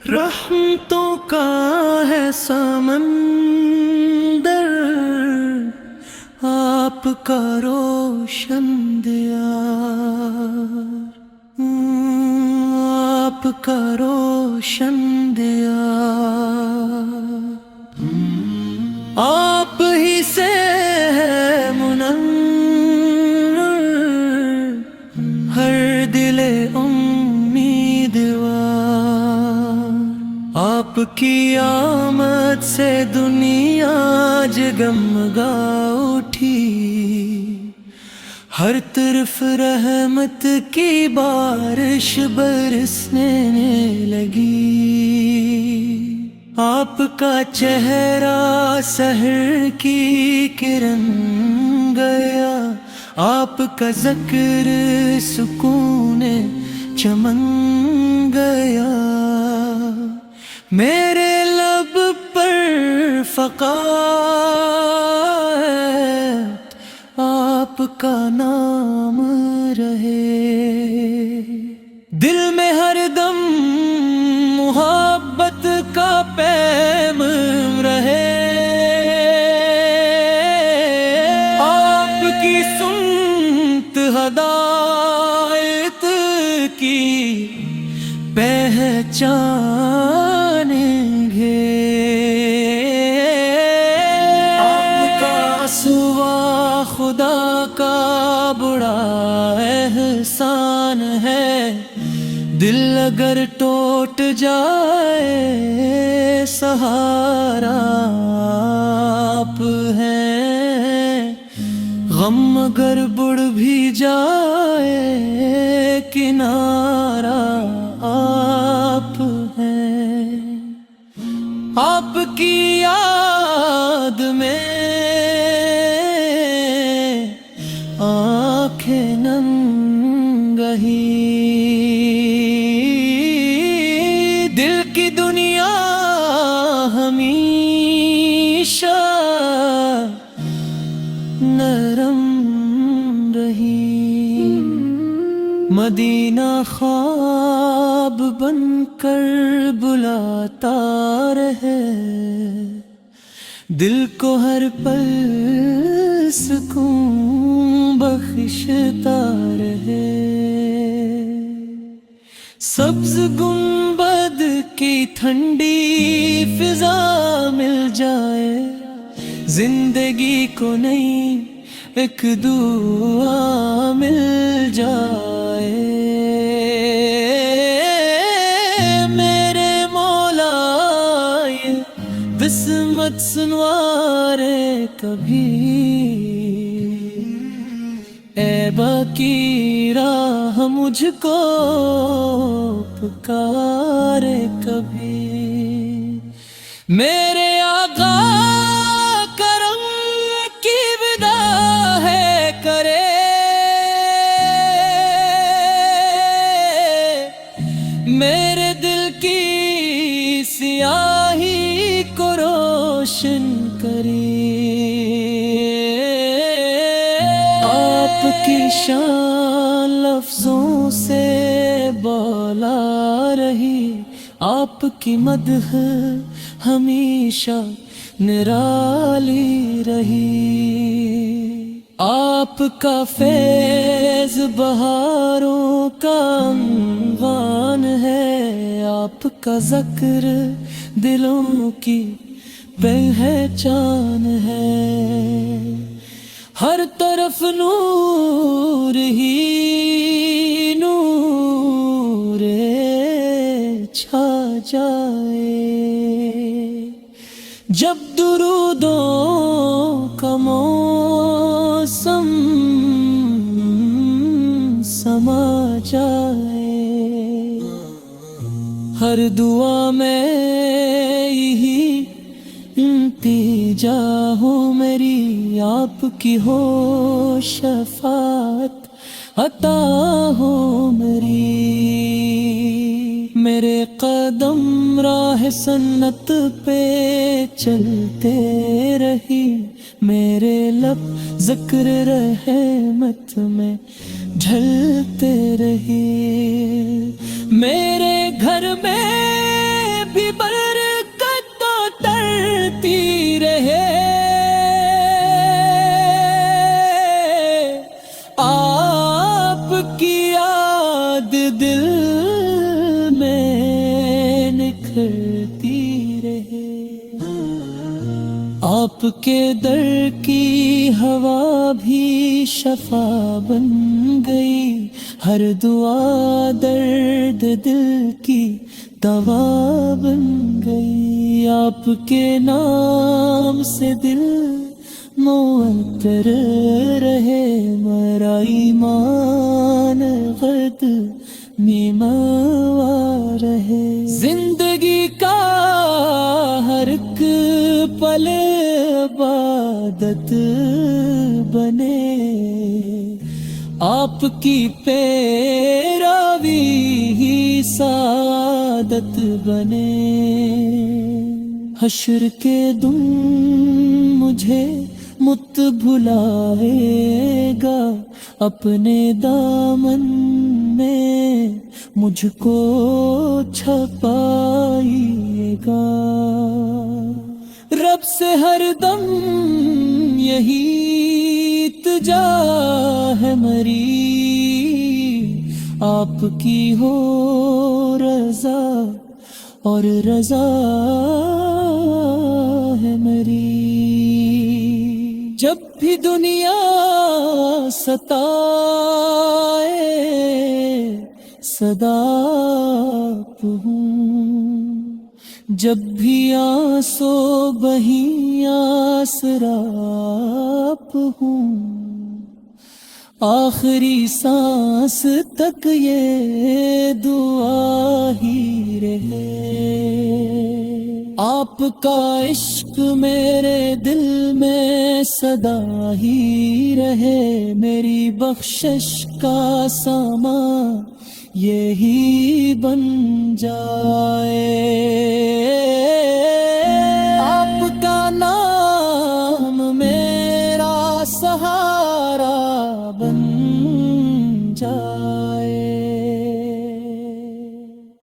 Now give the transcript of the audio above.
رحمتوں کا ہے سمندر، آپ کا روشن دیار، آپ کا روشن دیار، آپ ہی سے ہے منور ہر دل امیدوار، آپ کی آمد سے دنیا جگمگا اٹھی، ہر طرف رحمت کی بارش برسنے لگی، آپ کا چہرہ سحر کی کرن گیا، آپ کا ذکر سکون چمن گیا، میرے لب پر فقط آپ کا نام رہے، دل میں ہر دم محبت کا پیم رہے، آپ کی سنت ہدایت کی پہچانیں گے، آپ کا سوا خدا کا بڑا احسان ہے، دل اگر ٹوٹ جائے سہارا آپ ہیں، غم اگر بڑھ بھی جائے کنارہ آپ ہیں، آپ کی یاد میں آنکھیں نم گئی، دل کی دنیا ہمیشہ نرم رہی، مدینہ خواب بن کر بلاتا رہے، دل کو ہر پل سکون بخشتا رہے، سبز گنبد کی ٹھنڈی فضا مل جائے، زندگی کو نئی ایک دعا مل جائے، میرے مولا یہ قسمت سنوارے کبھی، عیبا کی راہ مجھ کو پکارے کبھی، میرے آقا کرم کی ودا ہے کرے، میرے دل کی سیاہی کو روشن کری، آپ کی شان لفظوں سے بولا رہی، آپ کی مدح ہمیشہ نرالی رہی، آپ کا فیض بہاروں کا عنوان ہے، آپ کا ذکر دلوں کی پہچان ہے، ہر طرف نور ہی نور چھا جائے، جب درودوں کا موسم سما جائے، ہر دعا میں یہی التجا ہو میری، آپ کی ہو شفاعت عطا ہو میری، میرے قدم راہ سنت پہ چلتے رہی، میرے لب ذکر رحمت میں ڈھلتے رہی، میرے گھر میں بھی برکت تو ترتی رہے، آپ کی یاد دل میں نکھرتی رہے، آپ کے در کی ہوا بھی شفا بن گئی، ہر دعا درد دل کی دوا بن گئی، آپ کے نام سے دل معطر رہے، میرا ایمان غد میموا رہے، زندگی کا ہر ایک پل عبادت بنے، آپ کی پیروی ہی سعادت بنے، حشر کے دن مجھے مت بھلائے گا، اپنے دامن میں مجھ کو چھپائیے گا، رب سے ہر دم یہی التجا ہے میری، آپ کی ہو رضا اور رضا ہے میری، جب بھی دنیا ستائے صدا آپ ہوں، جب بھی آنسو بہیں آسرا آپ ہوں، آخری سانس تک یہ دعا ہی رہے، آپ کا عشق میرے دل میں صدا ہی رہے، میری بخشش کا سامان یہی بن جائے،